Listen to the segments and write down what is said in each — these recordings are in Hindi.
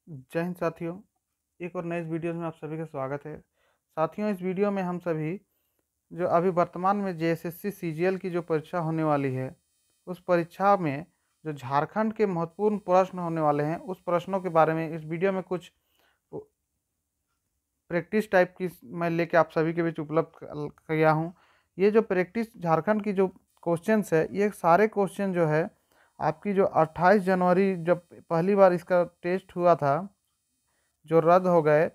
जय हिंद साथियों, एक और नए इस वीडियो में आप सभी का स्वागत है। साथियों, इस वीडियो में हम सभी जो अभी वर्तमान में जेएसएससी सीजीएल की जो परीक्षा होने वाली है, उस परीक्षा में जो झारखंड के महत्वपूर्ण प्रश्न होने वाले हैं, उस प्रश्नों के बारे में इस वीडियो में कुछ प्रैक्टिस टाइप की मैं लेके आप सभी के बीच उपलब्ध किया हूँ। ये जो प्रैक्टिस झारखंड की जो क्वेश्चंस है, ये सारे क्वेश्चन जो है आपकी जो 28 जनवरी जब पहली बार इसका टेस्ट हुआ था, जो रद्द हो गए,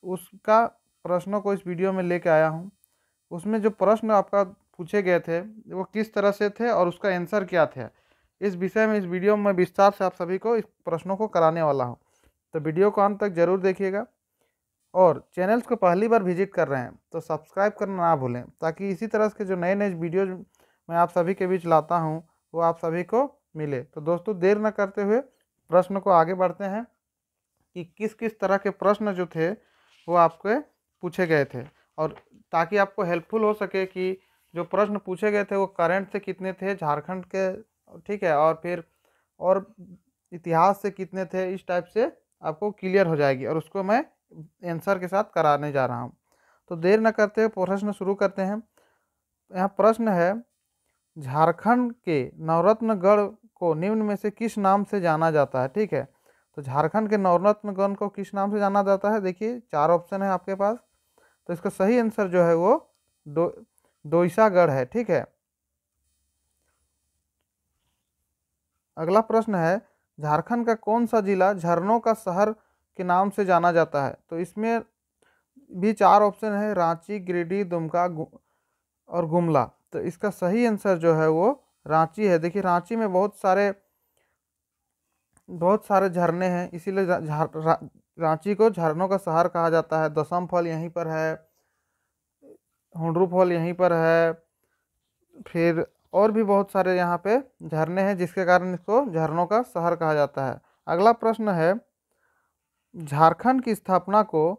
उसका प्रश्नों को इस वीडियो में लेके आया हूँ। उसमें जो प्रश्न आपका पूछे गए थे वो किस तरह से थे और उसका आंसर क्या था, इस विषय में इस वीडियो में विस्तार से आप सभी को इस प्रश्नों को कराने वाला हूँ। तो वीडियो को अंत तक जरूर देखिएगा और चैनल्स को पहली बार विजिट कर रहे हैं तो सब्सक्राइब करना ना भूलें, ताकि इसी तरह के जो नए नए वीडियो मैं आप सभी के बीच लाता हूँ वो आप सभी को मिले। तो दोस्तों, देर न करते हुए प्रश्न को आगे बढ़ते हैं कि किस किस तरह के प्रश्न जो थे वो आपके पूछे गए थे, और ताकि आपको हेल्पफुल हो सके कि जो प्रश्न पूछे गए थे वो करंट से कितने थे झारखंड के, ठीक है, और फिर और इतिहास से कितने थे, इस टाइप से आपको क्लियर हो जाएगी और उसको मैं आंसर के साथ कराने जा रहा हूँ। तो देर न करते हुए प्रश्न शुरू करते हैं। यहाँ प्रश्न है, झारखंड के नवरत्न गढ़ को निम्न में से किस नाम से जाना जाता है। ठीक है, तो झारखंड के नवरत्न गढ़ को किस नाम से जाना जाता है। देखिए, 4 ऑप्शन है आपके पास, तो इसका सही आंसर जो है वो दोईसागढ़ है। ठीक है, अगला प्रश्न है, झारखंड का कौन सा जिला झरनों का शहर के नाम से जाना जाता है। तो इसमें भी 4 ऑप्शन है, रांची, गिरिडीह, दुमका और गुमला। तो इसका सही आंसर जो है वो रांची है। देखिए, रांची में बहुत सारे झरने हैं, इसीलिए रांची को झरनों का शहर कहा जाता है। दसम फॉल यहीं पर है, हुंडरू फॉल यहीं पर है, फिर और भी बहुत सारे यहाँ पे झरने हैं, जिसके कारण इसको झरनों का शहर कहा जाता है। अगला प्रश्न है, झारखंड की स्थापना को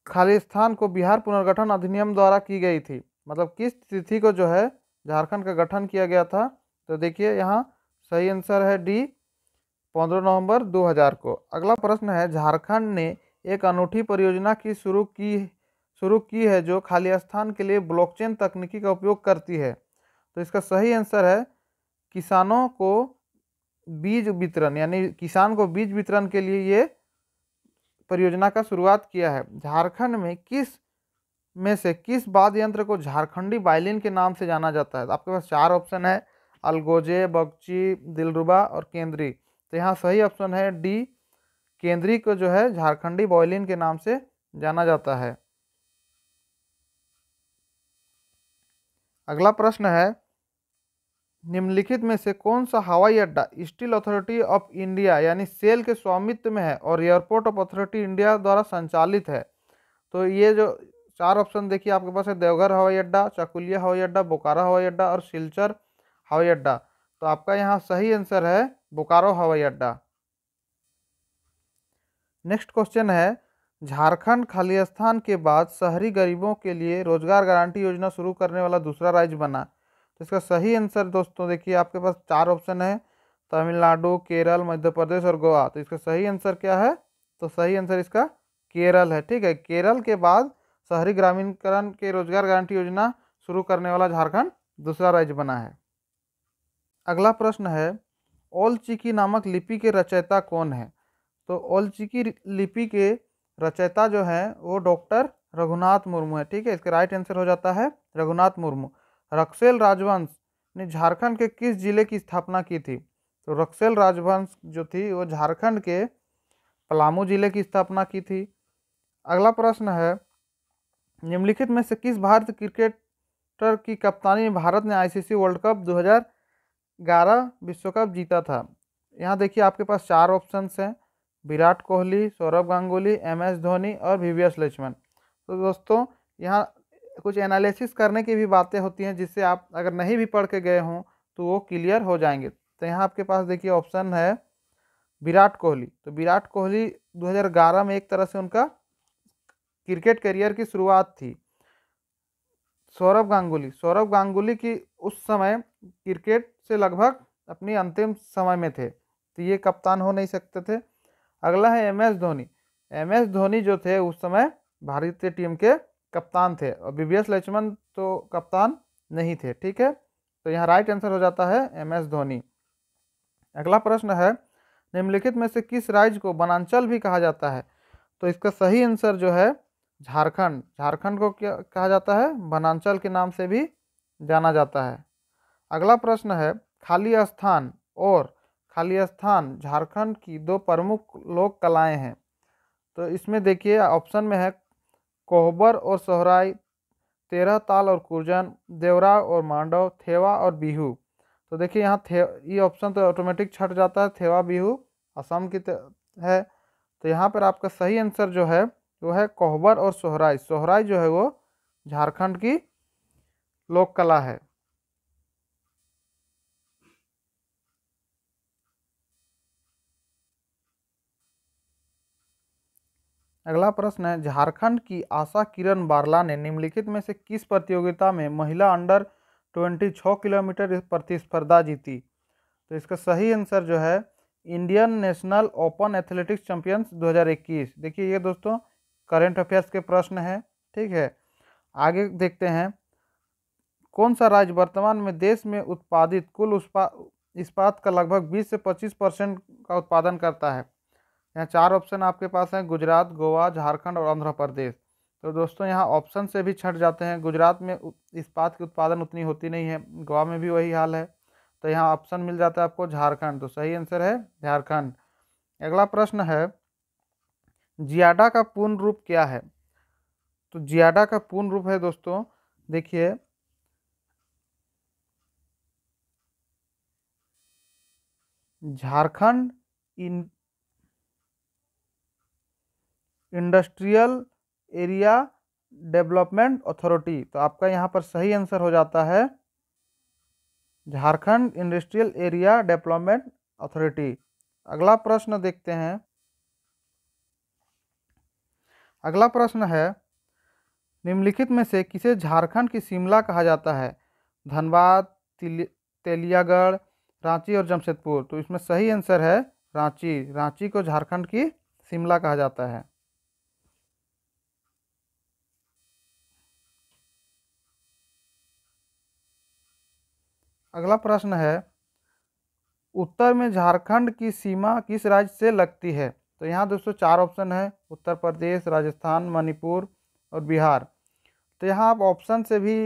खालिस्तान को बिहार पुनर्गठन अधिनियम द्वारा की गई थी। मतलब किस तिथि को जो है झारखंड का गठन किया गया था। तो देखिए, यहाँ सही आंसर है डी, 15 नवंबर 2000 को। अगला प्रश्न है, झारखंड ने एक अनूठी परियोजना की शुरू की है जो खालिस्तान के लिए ब्लॉकचेन तकनीकी का उपयोग करती है। तो इसका सही आंसर है, किसानों को बीज वितरण, यानी किसान को बीज वितरण के लिए ये परियोजना का शुरुआत किया है। झारखंड में से किस वाद्य यंत्र को झारखंडी वायलिन के नाम से जाना जाता है। आपके पास 4 ऑप्शन है, अलगोजे, बगची, दिलरुबा और केंद्री। तो यहाँ सही ऑप्शन है डी, केंद्री को जो है झारखंडी वायलिन के नाम से जाना जाता है। अगला प्रश्न है, निम्नलिखित में से कौन सा हवाई अड्डा स्टील अथॉरिटी ऑफ इंडिया यानी सेल के स्वामित्व में है और एयरपोर्ट ऑफ अथॉरिटी इंडिया द्वारा संचालित है। तो ये जो 4 ऑप्शन देखिए आपके पास है, देवघर हवाई अड्डा, चाकुलिया हवाई अड्डा, बोकारो हवाई अड्डा और सिलचर हवाई अड्डा। तो आपका यहाँ सही आंसर है बोकारो हवाई अड्डा। नेक्स्ट क्वेश्चन है, झारखंड खालिस्तान के बाद शहरी गरीबों के लिए रोजगार गारंटी योजना शुरू करने वाला दूसरा राज्य बना। तो इसका सही आंसर दोस्तों देखिए, आपके पास 4 ऑप्शन है, तमिलनाडु, केरल, मध्य प्रदेश और गोवा। तो इसका सही आंसर क्या है। तो सही आंसर इसका केरल है। ठीक है, केरल के बाद शहरी ग्रामीणकरण के रोजगार गारंटी योजना शुरू करने वाला झारखंड दूसरा राज्य बना है। अगला प्रश्न है, ओल चिकी नामक लिपि के रचयिता कौन है। तो ओल चिकी लिपि के रचयिता जो है वो डॉक्टर रघुनाथ मुर्मू है। ठीक है, इसका राइट आंसर हो जाता है रघुनाथ मुर्मू। रक्सेल राजवंश ने झारखंड के किस जिले की स्थापना की थी। तो रक्सेल राजवंश जो थी वो झारखंड के पलामू जिले की स्थापना की थी। अगला प्रश्न है, निम्नलिखित में से किस भारतीय क्रिकेटर की कप्तानी में भारत ने आईसीसी वर्ल्ड कप 2011 विश्व कप जीता था। यहाँ देखिए आपके पास 4 ऑप्शंस हैं, विराट कोहली, सौरभ गांगुली, एमएस धोनी और वीवीएस लक्ष्मण। तो दोस्तों, यहाँ कुछ एनालिसिस करने की भी बातें होती हैं, जिससे आप अगर नहीं भी पढ़ के गए हों तो वो क्लियर हो जाएंगे। तो यहाँ आपके पास देखिए ऑप्शन है विराट कोहली। तो विराट कोहली 2011 में एक तरह से उनका क्रिकेट करियर की शुरुआत थी। सौरभ गांगुली की उस समय क्रिकेट से लगभग अपनी अंतिम समय में थे, तो ये कप्तान हो नहीं सकते थे। अगला है M S Dhoni. M S Dhoni जो थे उस समय भारतीय टीम के कप्तान थे और वीवीएस लक्ष्मण तो कप्तान नहीं थे। ठीक है, तो यहाँ राइट आंसर हो जाता है एम एस धोनी। अगला प्रश्न है निम्नलिखित में से किस राज्य को वनांचल भी कहा जाता है? तो इसका सही आंसर जो है झारखंड। झारखंड को क्या कहा जाता है? वनांचल के नाम से भी जाना जाता है। अगला प्रश्न है खाली स्थान और खाली स्थान झारखंड की दो प्रमुख लोक कलाएं हैं। तो इसमें देखिए ऑप्शन में है कोहबर और सोहराय, तेरह ताल और कुरजन, देवरा और मांडव, थेवा और बिहू। तो देखिए यहाँ ये ऑप्शन तो ऑटोमेटिक छट जाता है, थेवा बिहू असम की है। तो यहाँ पर आपका सही आंसर जो है वो है कोहबर और सोहराय। सोहराय जो है वो झारखंड की लोक कला है। अगला प्रश्न है झारखंड की आशा किरण बारला ने निम्नलिखित में से किस प्रतियोगिता में महिला अंडर 26 किलोमीटर प्रतिस्पर्धा जीती? तो इसका सही आंसर जो है Indian national open athletics champions 2021। देखिए ये दोस्तों करंट अफेयर्स के प्रश्न है। ठीक है, आगे देखते हैं कौन सा राज्य वर्तमान में देश में उत्पादित कुल इस्पात का लगभग 20 से 25% का उत्पादन करता है? यहाँ चार ऑप्शन आपके पास हैं, गुजरात, गोवा, झारखंड और आंध्र प्रदेश। तो दोस्तों यहाँ ऑप्शन से भी छट जाते हैं। गुजरात में इस्पात की उत्पादन उतनी होती नहीं है, गोवा में भी वही हाल है। तो यहाँ ऑप्शन मिल जाता है आपको झारखंड। तो सही आंसर है झारखंड। अगला प्रश्न है जियाडा का पूर्ण रूप क्या है? तो जियाडा का पूर्ण रूप है दोस्तों, देखिए Jharkhand industrial area development authority. तो आपका यहाँ पर सही आंसर हो जाता है Jharkhand industrial area development authority. अगला प्रश्न देखते हैं। अगला प्रश्न है निम्नलिखित में से किसे झारखंड की शिमला कहा जाता है? धनबाद, तेलियागढ़, रांची और जमशेदपुर। तो इसमें सही आंसर है रांची। रांची को झारखंड की शिमला कहा जाता है। अगला प्रश्न है उत्तर में झारखंड की सीमा किस राज्य से लगती है? तो यहाँ दोस्तों चार ऑप्शन है, उत्तर प्रदेश, राजस्थान, मणिपुर और बिहार। तो यहाँ आप ऑप्शन से भी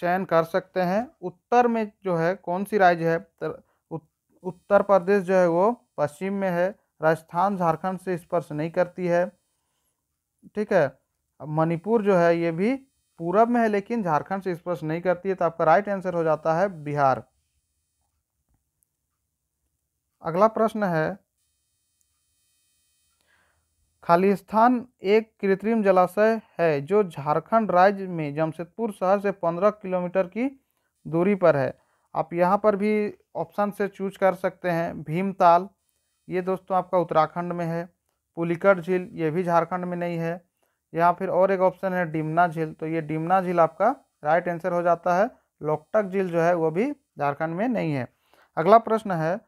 चयन कर सकते हैं। उत्तर में जो है कौन सी राज्य है? तो उत्तर प्रदेश जो है वो पश्चिम में है, राजस्थान झारखंड से स्पर्श नहीं करती है। ठीक है, अब मणिपुर जो है ये भी पूरब में है लेकिन झारखंड से स्पर्श नहीं करती है। तो आपका राइट आंसर हो जाता है बिहार। अगला प्रश्न है खालिस्तान एक कृत्रिम जलाशय है जो झारखंड राज्य में जमशेदपुर शहर से 15 किलोमीटर की दूरी पर है। आप यहाँ पर भी ऑप्शन से चूज कर सकते हैं। भीमताल, ये दोस्तों आपका उत्तराखंड में है। पुलिकट झील, ये भी झारखंड में नहीं है। या फिर और एक ऑप्शन है डिमना झील। तो ये डिमना झील आपका राइट आंसर हो जाता है। लोकटक झील जो है वो भी झारखंड में नहीं है। अगला प्रश्न है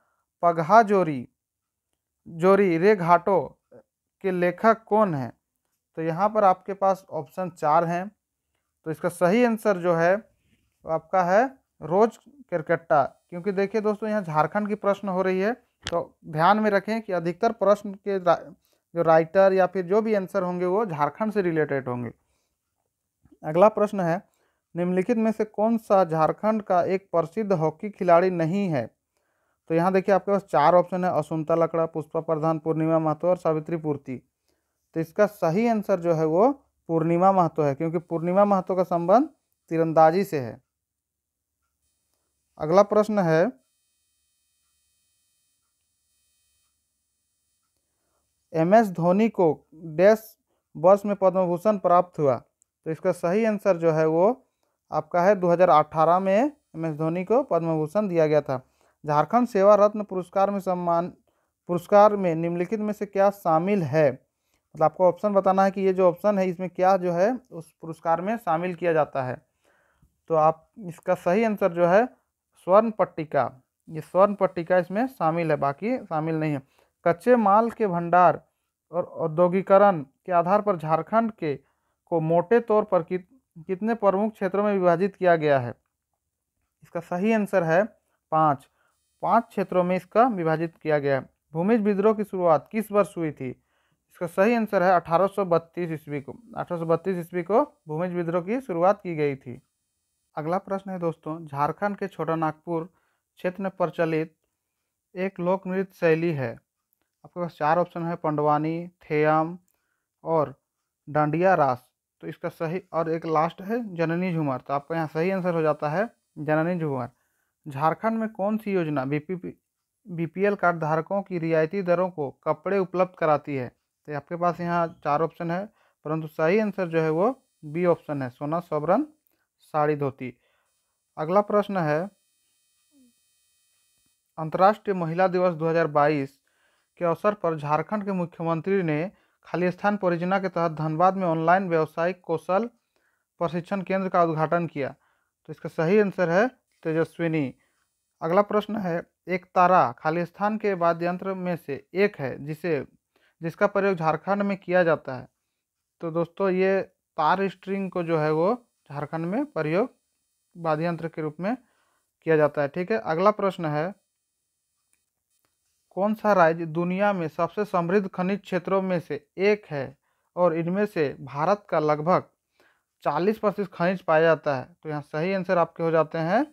पगहा जोरी जोरी रे घाटों के लेखक कौन है? तो यहाँ पर आपके पास ऑप्शन चार हैं। तो इसका सही आंसर जो है वो आपका है रोज केरकेट्टा। क्योंकि देखिए दोस्तों यहाँ झारखंड की प्रश्न हो रही है तो ध्यान में रखें कि अधिकतर प्रश्न के जो राइटर या फिर जो भी आंसर होंगे वो झारखंड से रिलेटेड होंगे। अगला प्रश्न है निम्नलिखित में से कौन सा झारखंड का एक प्रसिद्ध हॉकी खिलाड़ी नहीं है? तो यहाँ देखिए आपके पास चार ऑप्शन है, असुंता लकड़ा, पुष्पा प्रधान, पूर्णिमा महतो और सावित्री पूर्ति। तो इसका सही आंसर जो है वो पूर्णिमा महतो है, क्योंकि पूर्णिमा महतो का संबंध तीरंदाजी से है। अगला प्रश्न है एम एस धोनी को डैश वर्ष में पद्म भूषण प्राप्त हुआ? तो इसका सही आंसर जो है वो आपका है 2018 में एम एस धोनी को पद्म भूषण दिया गया था। झारखंड सेवा रत्न पुरस्कार में निम्नलिखित में से क्या शामिल है? मतलब आपको ऑप्शन बताना है कि ये जो ऑप्शन है इसमें क्या जो है उस पुरस्कार में शामिल किया जाता है। तो आप इसका सही आंसर जो है स्वर्ण पट्टिका, ये स्वर्ण पट्टिका इसमें शामिल है, बाकी शामिल नहीं है। कच्चे माल के भंडार और औद्योगिकरण के आधार पर झारखंड के को मोटे तौर पर कितने प्रमुख क्षेत्रों में विभाजित किया गया है? इसका सही आंसर है 5। 5 क्षेत्रों में इसका विभाजित किया गया है। भूमिज विद्रोह की शुरुआत किस वर्ष हुई थी? इसका सही आंसर है 1832 ईस्वी को। 1832 ईस्वी को भूमिज विद्रोह की शुरुआत की गई थी। अगला प्रश्न है दोस्तों, झारखंड के छोटा नागपुर क्षेत्र में प्रचलित एक लोक नृत्य शैली है। आपके पास 4 ऑप्शन है, पंडवानी, थेयम और डांडिया रास। तो इसका सही, और एक लास्ट है जननी झूमर। तो आपका यहाँ सही आंसर हो जाता है जननी झूमर। झारखंड में कौन सी योजना बीपीएल कार्ड धारकों की रियायती दरों को कपड़े उपलब्ध कराती है? तो आपके पास यहाँ 4 ऑप्शन है, परंतु सही आंसर जो है वो बी ऑप्शन है, सोना सोबरन साड़ी धोती। अगला प्रश्न है, अंतर्राष्ट्रीय महिला दिवस 2022 के अवसर पर झारखंड के मुख्यमंत्री ने खालिस्तान परियोजना के तहत धनबाद में ऑनलाइन व्यावसायिक कौशल प्रशिक्षण केंद्र का उद्घाटन किया। तो इसका सही आंसर है तेजस्विनी। अगला प्रश्न है, एक तारा खालिस्तान के वाद्य यंत्र में से एक है जिसका प्रयोग झारखंड में किया जाता है। तो दोस्तों ये तार स्ट्रिंग को जो है वो झारखंड में प्रयोग वाद्य यंत्र के रूप में किया जाता है। ठीक है, अगला प्रश्न है, कौन सा राज्य दुनिया में सबसे समृद्ध खनिज क्षेत्रों में से एक है और इनमें से भारत का लगभग 40% खनिज पाया जाता है? तो यहाँ सही आंसर आपके हो जाते हैं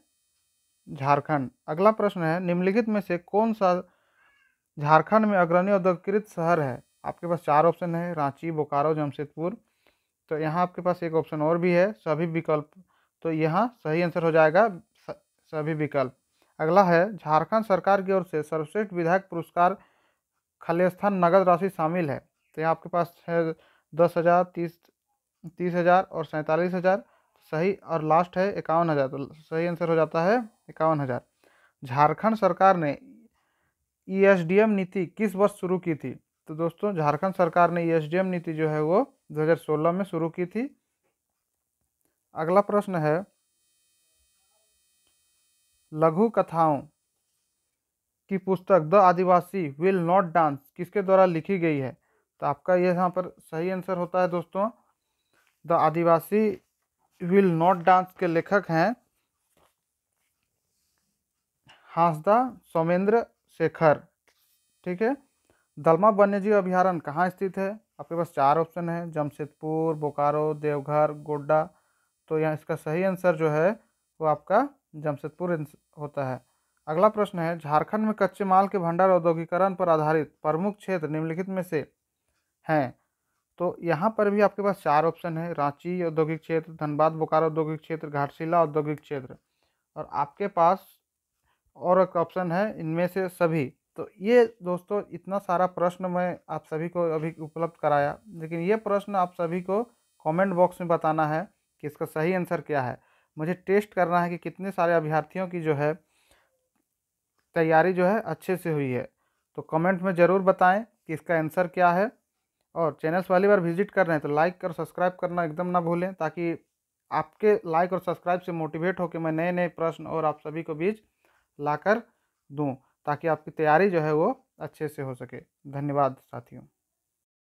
झारखंड। अगला प्रश्न है, निम्नलिखित में से कौन सा झारखंड में अग्रणी औद्योगिकृत शहर है? आपके पास 4 ऑप्शन है, रांची, बोकारो, जमशेदपुर। तो यहाँ आपके पास एक ऑप्शन और भी है, सभी विकल्प। तो यहाँ सही आंसर हो जाएगा सभी विकल्प। अगला है, झारखंड सरकार की ओर से सर्वश्रेष्ठ विधायक पुरस्कार खालिस्तान नगद राशि शामिल है। तो यहाँ आपके पास है 10,000, 30,000 और 47,000। सही, और लास्ट है 51,000। तो सही आंसर हो जाता है 51,000। झारखंड सरकार ने ईएसडीएम नीति किस वर्ष शुरू की थी? तो दोस्तों झारखंड सरकार ने ईएसडीएम नीति जो है वो 2016 में शुरू की थी। अगला प्रश्न है, लघु कथाओं की पुस्तक the Adivasi will not dance किसके द्वारा लिखी गई है? तो आपका ये यहाँ पर सही आंसर होता है दोस्तों, the Adivasi will not dance के लेखक हैं हांसदा सोमेंद्र शेखर। ठीक है, दलमा वन्यजीव अभयारण्य कहाँ स्थित है? आपके पास 4 ऑप्शन है, जमशेदपुर, बोकारो, देवघर, गोड्डा। तो यहाँ इसका सही आंसर जो है वो आपका जमशेदपुर होता है। अगला प्रश्न है, झारखंड में कच्चे माल के भंडार औद्योगिकरण पर आधारित प्रमुख क्षेत्र निम्नलिखित में से हैं? तो यहाँ पर भी आपके पास 4 ऑप्शन है, रांची औद्योगिक क्षेत्र, धनबाद बोकारो औद्योगिक क्षेत्र, घाटशिला औद्योगिक क्षेत्र। और आपके पास और एक ऑप्शन है, इनमें से सभी। तो ये दोस्तों इतना सारा प्रश्न मैं आप सभी को अभी उपलब्ध कराया, लेकिन ये प्रश्न आप सभी को कमेंट बॉक्स में बताना है कि इसका सही आंसर क्या है। मुझे टेस्ट करना है कि कितने सारे अभ्यर्थियों की जो है तैयारी जो है अच्छे से हुई है। तो कमेंट में ज़रूर बताएं कि इसका आंसर क्या है। और चैनल पहली बार विजिट कर रहे हैं तो लाइक और सब्सक्राइब करना एकदम ना भूलें, ताकि आपके लाइक और सब्सक्राइब से मोटिवेट होकर मैं नए नए प्रश्न और आप सभी को बीच लाकर दूं, ताकि आपकी तैयारी जो है वो अच्छे से हो सके। धन्यवाद साथियों।